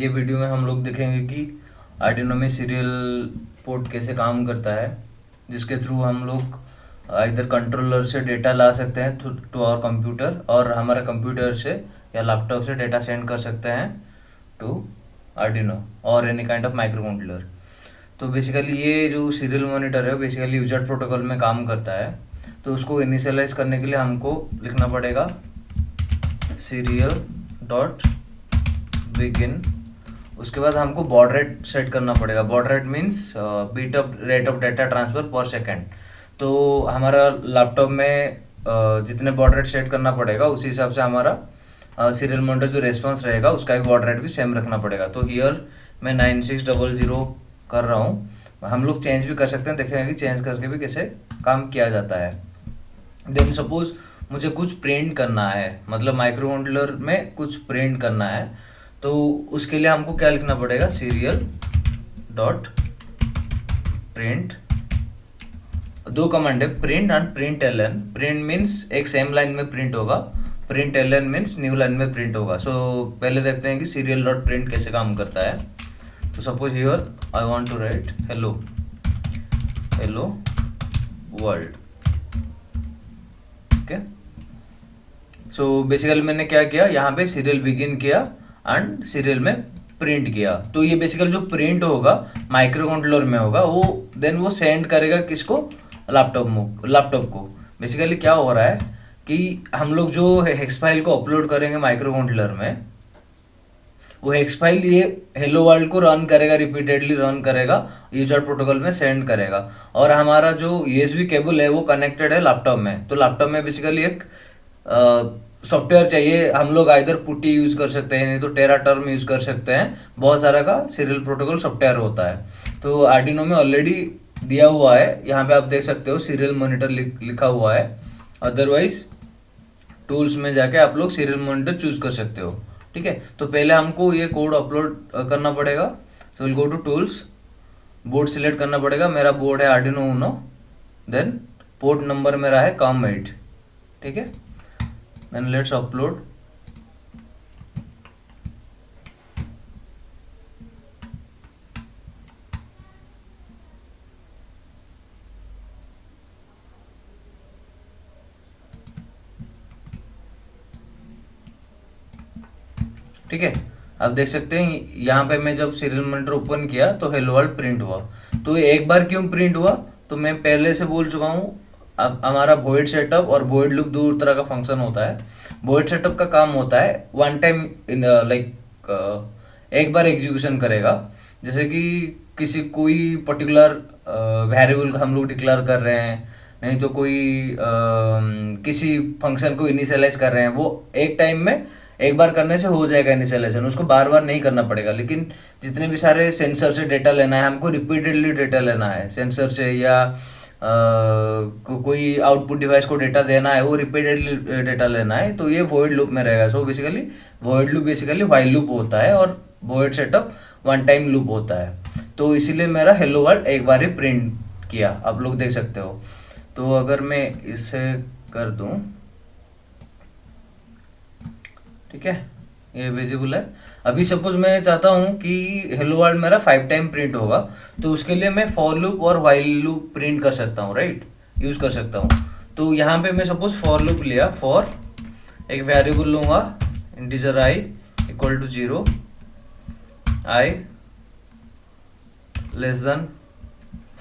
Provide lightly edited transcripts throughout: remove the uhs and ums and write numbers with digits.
ये वीडियो में हम लोग देखेंगे कि आर्डिनो में सीरियल पोर्ट कैसे काम करता है, जिसके थ्रू हम लोग इधर कंट्रोलर से डेटा ला सकते हैं टू आवर कंप्यूटर, और हमारे कंप्यूटर से या लैपटॉप से डेटा सेंड कर सकते हैं टू आर्डिनो और any kind of micro controller. तो बेसिकली ये जो सीरियल मॉनिटर है बेसिकली यूजर्ट प्रोटोकॉल में काम करता है। तो उसको इनिशियलाइज करने के लिए हमको लिखना पड़ेगा सीरियल डॉट बिगिन। उसके बाद हमको बॉड रेट सेट करना पड़ेगा। Baud rate means bit up rate of data transfer per second. तो हमारा लैपटॉप में जितने बॉड रेट सेट करना पड़ेगा उसी हिसाब से हमारा सीरियल मॉनिटर जो रेस्पॉन्स रहेगा उसका भी बॉड रेट भी सेम रखना पड़ेगा। तो हियर मैं 9600 कर रहा हूँ। हम लोग चेंज भी कर सकते हैं, देखेंगे कि चेंज करके भी कैसे काम किया जाता है। देन सपोज मुझे कुछ प्रिंट करना है, मतलब माइक्रो कंट्रोलर में कुछ प्रिंट करना है, तो उसके लिए हमको क्या लिखना पड़ेगा, सीरियल डॉट प्रिंट। दो कमांड है, print and print L N. Print means एक सेम लाइन में प्रिंट होगा, print L N means new line में प्रिंट होगा। सो पहले देखते हैं कि सीरियल डॉट प्रिंट कैसे काम करता है। तो suppose here I want to write hello world. Okay, so basically मैंने क्या किया, यहाँ पे सीरियल बिगिन किया एंड सीरियल में प्रिंट किया। तो ये बेसिकली जो प्रिंट होगा माइक्रो कंट्रोलर में होगा, वो देन वो सेंड करेगा किसको, लैपटॉप को। बेसिकली क्या हो रहा है कि हम लोग जो हेक्स फाइल को अपलोड करेंगे माइक्रो कंट्रोलर में, वो हेक्स फाइल ये हेलो वर्ल्ड को रन करेगा, रिपीटेडली रन करेगा, यूजर प्रोटोकॉल में सेंड करेगा। और हमारा जो यूएसबी केबल है वो कनेक्टेड है लैपटॉप में। तो लैपटॉप में बेसिकली एक सॉफ्टवेयर चाहिए। हम लोग आइदर पुट्टी यूज़ कर सकते हैं, नहीं तो टेरा टर्म यूज़ कर सकते हैं। बहुत सारा का सीरियल प्रोटोकॉल सॉफ्टवेयर होता है। तो आर्डिनो में ऑलरेडी दिया हुआ है, यहाँ पे आप देख सकते हो सीरियल मॉनिटर लिखा हुआ है। अदरवाइज टूल्स में जाके आप लोग सीरियल मॉनिटर चूज कर सकते हो। ठीक है, तो पहले हमको ये कोड अपलोड करना पड़ेगा। So will go to tools, board select करना पड़ेगा। मेरा बोर्ड है Arduino Uno, then port number मेरा है COM8। ठीक है, देन लेट्स अपलोड। ठीक है, आप देख सकते हैं यहाँ पे मैं जब सीरियल मॉनिटर ओपन किया तो हेलो वर्ल्ड प्रिंट हुआ। तो एक बार क्यों प्रिंट हुआ, तो मैं पहले से बोल चुका हूँ। अब हमारा वॉइड सेटअप और वॉइड लूप दो तरह का फंक्शन होता है। वॉइड सेटअप का काम होता है वन टाइम लाइक एक बार एग्जीक्यूशन करेगा। जैसे कि किसी कोई पर्टिकुलर वेरिएबल हम लोग डिक्लेयर कर रहे हैं, नहीं तो कोई किसी फंक्शन को इनिशियलाइज कर रहे हैं, वो एक टाइम में एक बार करने से हो जाएगा इनिशियलाइजेशन, उसको बार बार नहीं करना पड़ेगा। लेकिन जितने भी सारे सेंसर से डेटा लेना है, हमको रिपीटेडली डेटा लेना है सेंसर से, या कोई आउटपुट डिवाइस को डेटा देना है, वो रिपीटेडली डेटा लेना है, तो ये वॉइड लूप में रहेगा। So basically void loop basically while loop होता है, और void setup one time loop होता है। तो इसीलिए मेरा हेलो वर्ल्ड एक बार ही प्रिंट किया, आप लोग देख सकते हो। तो अगर मैं इसे कर दूं, ठीक है, ये विजिबल है। अभी सपोज मैं चाहता हूँ कि हेलो वर्ल्ड मेरा 5 टाइम प्रिंट होगा, तो उसके लिए मैं फॉर लूप और व्हाइल लूप प्रिंट कर सकता हूँ, राइट, यूज कर सकता हूँ। तो यहाँ पे मैं सपोज फॉर लूप लिया, फॉर एक वेरिएबल लूंगा integer i equal to 0, i less than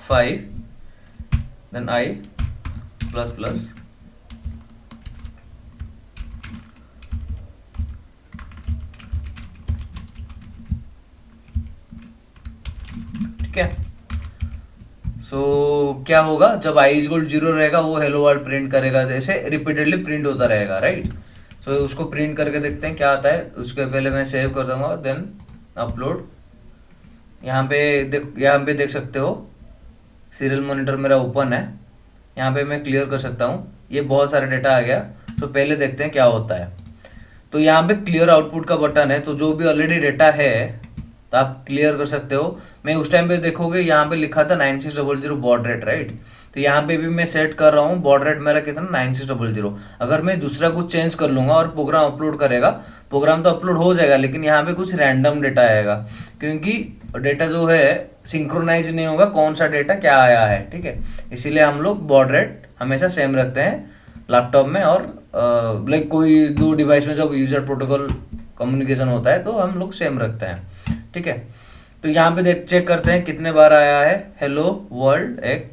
5, then i plus plus. ठीक है, सो क्या होगा, जब i इक्वल 0 रहेगा वो हेलो वर्ल्ड प्रिंट करेगा, जैसे रिपीटेडली प्रिंट होता रहेगा, राइट। सो उसको प्रिंट करके देखते हैं क्या आता है। उसके पहले मैं सेव कर दूंगा, देन अपलोड। यहाँ पे देख सकते हो सीरियल मॉनिटर मेरा ओपन है। यहाँ पे मैं क्लियर कर सकता हूँ, ये बहुत सारा डेटा आ गया। तो पहले देखते हैं क्या होता है। तो यहाँ पे क्लियर आउटपुट का बटन है, तो जो भी ऑलरेडी डेटा है तो आप क्लियर कर सकते हो। मैं उस टाइम पे देखोगे यहाँ पे लिखा था 9600 बॉड रेट, राइट। तो यहाँ पे भी मैं सेट कर रहा हूँ बॉड रेट मेरा कितना 9600। अगर मैं दूसरा कुछ चेंज कर लूँगा और प्रोग्राम अपलोड करेगा, प्रोग्राम तो अपलोड हो जाएगा लेकिन यहाँ पे कुछ रैंडम डेटा आएगा, क्योंकि डेटा जो है सिंक्रोनाइज नहीं होगा कौन सा डेटा क्या आया है, ठीक है। इसीलिए हम लोग बॉड रेट हमेशा सेम रखते हैं लैपटॉप में, और लाइक कोई दो डिवाइस में जब यूजर प्रोटोकॉल कम्युनिकेशन होता है तो हम लोग सेम रखते हैं, ठीक है। तो यहाँ पे देख चेक करते हैं कितने बार आया है हेलो वर्ल्ड, 1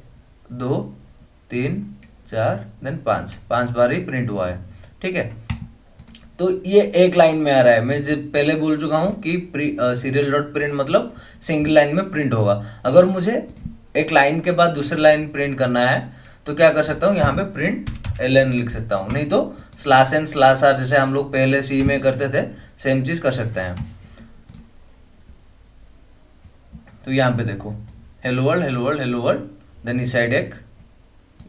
2 3 4 देन 5 बार ही प्रिंट हुआ है, ठीक है। तो ये एक लाइन में आ रहा है, मैं जब पहले बोल चुका हूँ कि सीरियल डॉट प्रिंट मतलब सिंगल लाइन में प्रिंट होगा। अगर मुझे एक लाइन के बाद दूसरी लाइन प्रिंट करना है तो क्या कर सकता हूँ, यहाँ पे प्रिंट ln लिख सकता हूँ, नहीं तो /n/r जैसे हम लोग पहले सी में करते थे सेम चीज़ कर सकते हैं। तो यहाँ पे देखो hello world hello world hello world, then इस साइड एक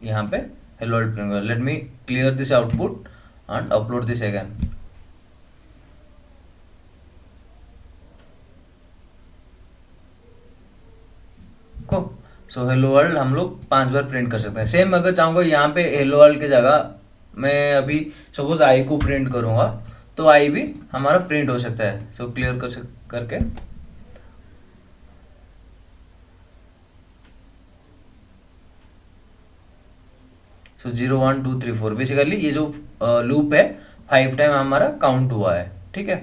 यहाँ पे हेलो वर्ल्ड प्रिंट होगा। Let me clear this output and upload this again. को सो हेलो वर्ल्ड हम लोग 5 बार प्रिंट कर सकते हैं। सेम अगर चाहूँगा यहाँ पे हेलो वर्ल्ड की जगह मैं अभी सपोज आई को प्रिंट करूँगा तो आई भी हमारा प्रिंट हो सकता है। सो क्लियर करके सो 0 1 2 3 4 बेसिकली ये जो लूप है 5 टाइम हमारा काउंट हुआ है, ठीक है।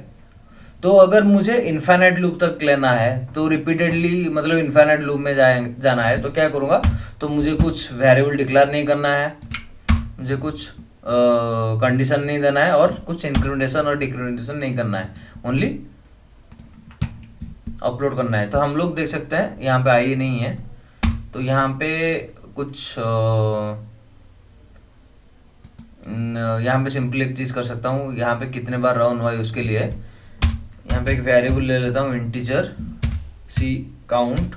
तो अगर मुझे इन्फाइनाइट लूप तक लेना है तो रिपीटेडली मतलब इन्फाइनाइट लूप में जाना है तो क्या करूँगा, तो मुझे कुछ वेरिएबल डिक्लेयर नहीं करना है, मुझे कुछ कंडीशन नहीं देना है और कुछ इंक्रीमेंटेशन और डिक्रीमेंटेशन नहीं करना है, ओनली अपलोड करना है। तो हम लोग देख सकते हैं यहाँ पे आई नहीं है तो यहाँ पे कुछ यहाँ पे सिंपली एक चीज़ कर सकता हूँ, यहाँ पे कितने बार रन हुआ है उसके लिए यहाँ पे एक वेरिएबल ले लेता हूँ integer C count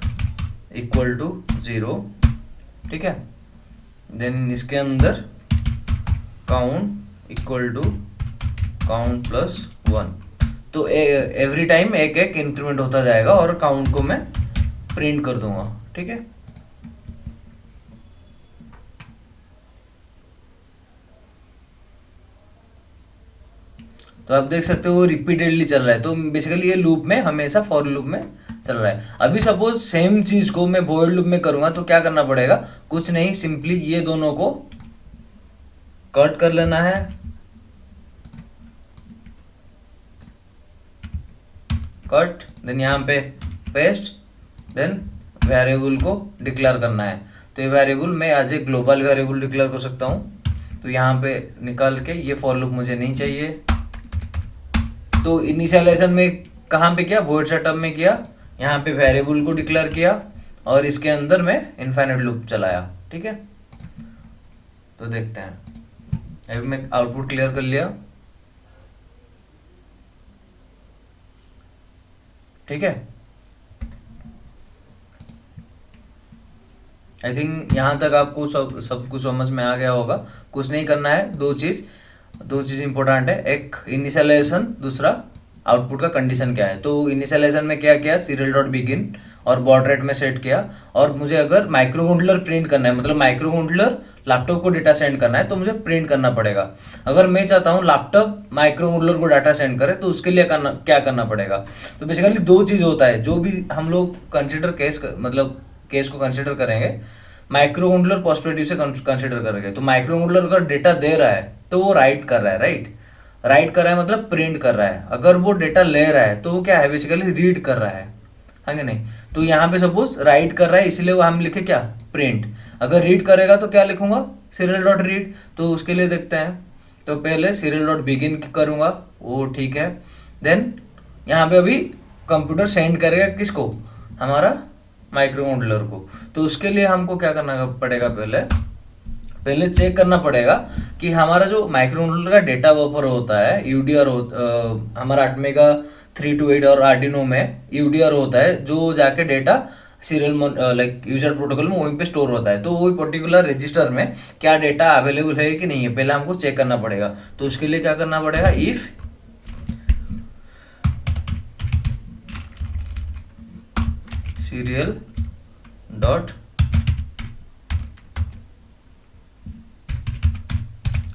equal to 0, ठीक है। देन इसके अंदर count equal to count plus 1, तो एवरी टाइम एक एक इंक्रीमेंट होता जाएगा और काउंट को मैं प्रिंट कर दूंगा, ठीक है। तो आप देख सकते हो वो रिपीटेडली चल रहा है। तो बेसिकली ये लूप में हमेशा फॉर लूप में चल रहा है। अभी सपोज सेम चीज को मैं वॉइड लूप में करूंगा तो क्या करना पड़ेगा, कुछ नहीं, सिंपली ये दोनों को कट कर लेना है, कट, देन यहाँ पे पेस्ट, देन वेरिएबल को डिक्लेयर करना है। तो ये वेरिएबल मैं as a global variable declare कर सकता हूँ। तो यहाँ पे निकाल के ये फॉर लूप मुझे नहीं चाहिए, तो इनिशियलाइजेशन में कहाँ पे किया, वॉइड सेटअप में किया, यहाँ पे वेरिएबल को डिक्लेयर किया और इसके अंदर मैं इनफाइनाइट लूप चलाया, ठीक है। तो देखते हैं, अभी मैं आउटपुट क्लियर कर लिया, ठीक है। आई थिंक यहाँ तक आपको सब कुछ समझ में आ गया होगा। कुछ नहीं करना है, दो चीज़ इंपॉर्टेंट है, एक इनिशियलाइजेशन, दूसरा आउटपुट का कंडीशन क्या है। तो इनिशियलाइजेशन में क्या किया, सीरियल डॉट बिगिन और बॉड रेट में सेट किया। और मुझे अगर माइक्रो कंट्रोलर प्रिंट करना है, मतलब माइक्रो कंट्रोलर लैपटॉप को डेटा सेंड करना है तो मुझे प्रिंट करना पड़ेगा। अगर मैं चाहता हूँ लैपटॉप माइक्रो कंट्रोलर को डाटा सेंड करे तो उसके लिए क्या करना पड़ेगा। तो बेसिकली दो चीज़ होता है, जो भी हम लोग कंसिडर केस को कंसिडर करेंगे, माइक्रो कंट्रोलर पर्सपेक्टिव से कंसिडर करेंगे। तो माइक्रो कंट्रोलर अगर डेटा दे रहा है तो वो राइट कर रहा है, राइट कर रहा है मतलब प्रिंट कर रहा है। अगर वो डेटा ले रहा है तो वो क्या है, बेसिकली रीड कर रहा है कि नहीं। तो यहाँ पे सपोज राइट कर रहा है इसलिए वो हम लिखे क्या, प्रिंट। अगर रीड करेगा तो क्या लिखूंगा, सीरियल डॉट रीड। तो उसके लिए देखते हैं, तो पहले सीरियल डॉट बिगिन करूंगा, वो ठीक है। देन यहाँ पे अभी कंप्यूटर सेंड करेगा किसको, हमारा माइक्रो कंट्रोलर को। तो उसके लिए हमको क्या करना पड़ेगा, पहले चेक करना पड़ेगा कि हमारा जो माइक्रो कंट्रोलर का डेटा बफर होता है यूडीआर हमारा ATmega 328 और आर्डिनो में यूडीआर होता है, जो जाके data serial like user protocol में वहीं पे स्टोर होता है। तो वही पर्टिकुलर रजिस्टर में क्या डेटा अवेलेबल है कि नहीं है, पहले हमको चेक करना पड़ेगा। तो उसके लिए क्या करना पड़ेगा, if serial dot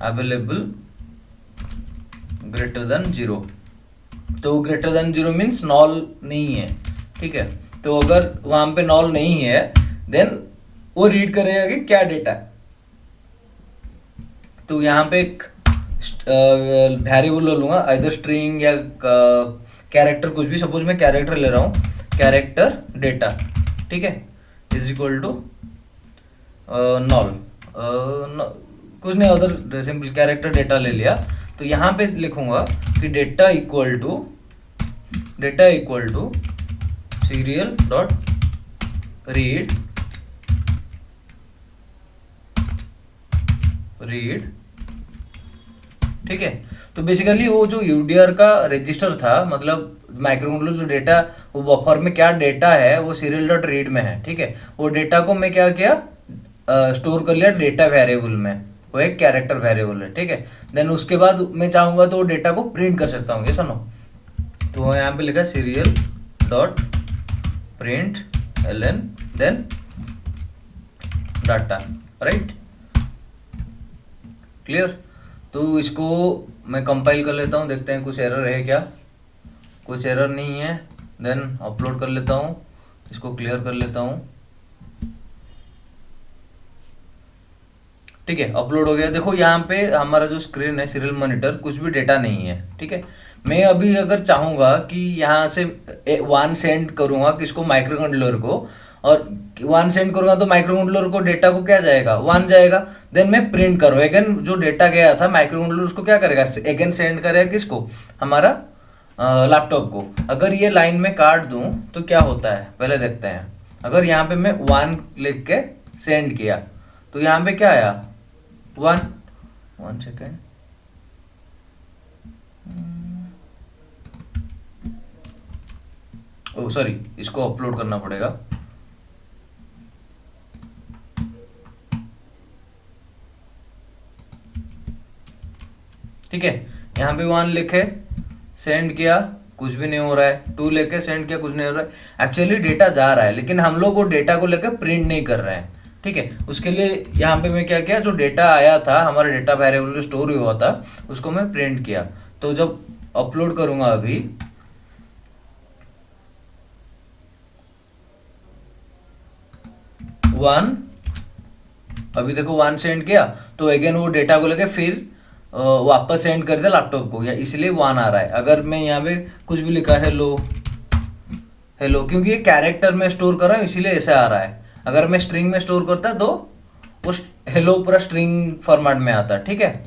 available greater than 0। तो ग्रेटर देन 0 मीन्स नॉल नहीं है, ठीक है। तो अगर वहां पे नॉल नहीं है देन वो रीड करेगा कि क्या डेटा है। तो यहाँ पे एक वेरिएबल ले लूँगा, आइदर स्ट्रिंग या कैरेक्टर, कुछ भी। सपोज मैं कैरेक्टर ले रहा हूँ, कैरेक्टर डेटा, ठीक है, इज इक्वल टू नॉल, कुछ नहीं, अदर सिंपल कैरेक्टर डेटा ले लिया। तो यहाँ पे लिखूंगा कि data equal to serial dot read ठीक है। तो बेसिकली वो जो यूडीआर का रजिस्टर था, मतलब माइक्रो कंट्रोलर जो डेटा, वो बफर में क्या डेटा है वो सीरियल डॉट रीड में है, ठीक है। वो डेटा को मैं क्या किया, स्टोर कर लिया डेटा वेरिएबल में, वो एक कैरेक्टर वेरिएबल है, ठीक है। देन उसके बाद मैं चाहूंगा तो डेटा को प्रिंट कर सकता हूँ, ये सुनो। तो यहाँ पे लिखा serial dot print ln then data, right, clear. तो इसको मैं कंपाइल कर लेता हूँ, देखते हैं कुछ एरर है क्या। कुछ एरर नहीं है। देन अपलोड कर लेता हूँ, इसको क्लियर कर लेता हूँ, ठीक है। अपलोड हो गया। देखो यहाँ पे हमारा जो स्क्रीन है सीरियल मॉनिटर, कुछ भी डेटा नहीं है, ठीक है। मैं अभी अगर चाहूँगा कि यहाँ से 1 सेंड करूँगा किसको, माइक्रो कंट्रोलर को, और 1 सेंड करूँगा तो माइक्रो कंट्रोलर को डेटा को क्या जाएगा, 1 जाएगा। देन मैं प्रिंट करूँ अगेन, जो डेटा गया था माइक्रो कंट्रोलर उसको क्या करेगा, अगेन सेंड करेगा किसको, हमारा लैपटॉप को। अगर ये लाइन में काट दूँ तो क्या होता है पहले देखते हैं। अगर यहाँ पे मैं 1 लिख के सेंड किया तो यहाँ पे क्या आया, 1 सेकेंड, ओ सॉरी, इसको अपलोड करना पड़ेगा। ठीक है, यहाँ पे 1 लिखे सेंड किया, कुछ भी नहीं हो रहा है। 2 लेके सेंड किया, कुछ नहीं हो रहा है। एक्चुअली डेटा जा रहा है, लेकिन हम लोग वो डेटा को लेकर प्रिंट नहीं कर रहे हैं, ठीक है। उसके लिए यहाँ पे मैं क्या किया, जो डेटा आया था हमारा डेटा वेरिएबल स्टोर हुआ था उसको मैं प्रिंट किया। तो जब अपलोड करूंगा अभी, अभी देखो 1 सेंड किया तो अगेन वो डेटा को लेके फिर वापस सेंड कर दिया लैपटॉप को, या इसलिए 1 आ रहा है। अगर मैं यहाँ पे कुछ भी लिखा हेलो, क्योंकि ये कैरेक्टर में स्टोर कर रहा हूँ इसीलिए ऐसे आ रहा है। अगर मैं स्ट्रिंग में स्टोर करता तो वो हेलो पूरा स्ट्रिंग फॉर्मेट में आता, ठीक है।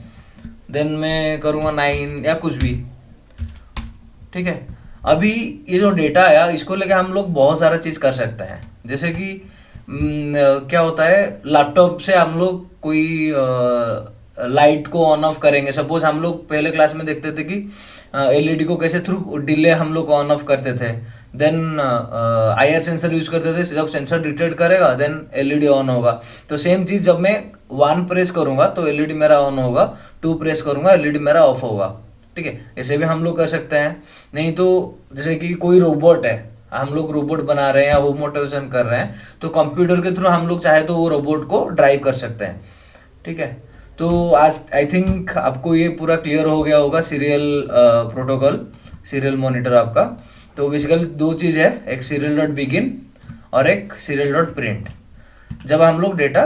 देन मैं करूँगा 9 या कुछ भी, ठीक है। अभी ये जो डेटा आया इसको लेके हम लोग बहुत सारा चीज़ कर सकते हैं। जैसे कि क्या होता है, लैपटॉप से हम लोग कोई लाइट को ऑन ऑफ करेंगे। सपोज हम लोग पहले क्लास में देखते थे कि एलईडी को कैसे थ्रू डिले हम लोग ऑन ऑफ करते थे। देन आईआर सेंसर यूज करते थे, जब सेंसर डिटेक्ट करेगा देन एलईडी ऑन होगा। तो सेम चीज़ जब मैं 1 प्रेस करूँगा तो एलईडी मेरा ऑन होगा, 2 प्रेस करूँगा एलईडी मेरा ऑफ होगा, ठीक है। ऐसे भी हम लोग कर सकते हैं। नहीं तो जैसे कि कोई रोबोट है, हम लोग रोबोट बना रहे हैं या होम ऑटोमेशन कर रहे हैं, तो कंप्यूटर के थ्रू हम लोग चाहे तो वो रोबोट को ड्राइव कर सकते हैं, ठीक है। तो आज आई थिंक आपको ये पूरा क्लियर हो गया होगा सीरियल प्रोटोकॉल, सीरियल मॉनिटर आपका। तो बेसिकली 2 चीज़ है, एक सीरियल डॉट बिगिन और एक सीरियल डॉट प्रिंट। जब हम लोग डेटा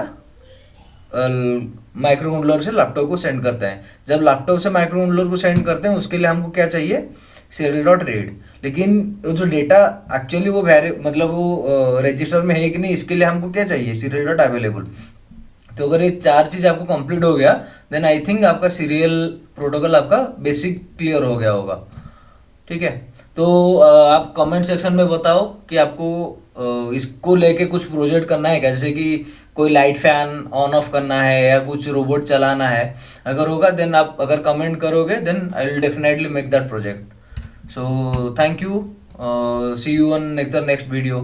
माइक्रो कंट्रोलर से लैपटॉप को सेंड करते हैं, जब लैपटॉप से माइक्रो कंट्रोलर को सेंड करते हैं उसके लिए हमको क्या चाहिए, सीरियल डॉट रीड। लेकिन जो डेटा एक्चुअली वो मतलब वो रजिस्टर में है कि नहीं, इसके लिए हमको क्या चाहिए, सीरियल डॉट अवेलेबल। तो अगर ये 4 चीज़ आपको कंप्लीट हो गया देन आई थिंक आपका सीरियल प्रोटोकॉल आपका बेसिक क्लियर हो गया होगा, ठीक है। तो आप कमेंट सेक्शन में बताओ कि आपको इसको लेके कुछ प्रोजेक्ट करना है क्या, जैसे कि कोई लाइट फैन ऑन ऑफ करना है या कुछ रोबोट चलाना है। अगर होगा देन आप अगर कमेंट करोगे then I will definitely make that project. So thank you, see you on next video.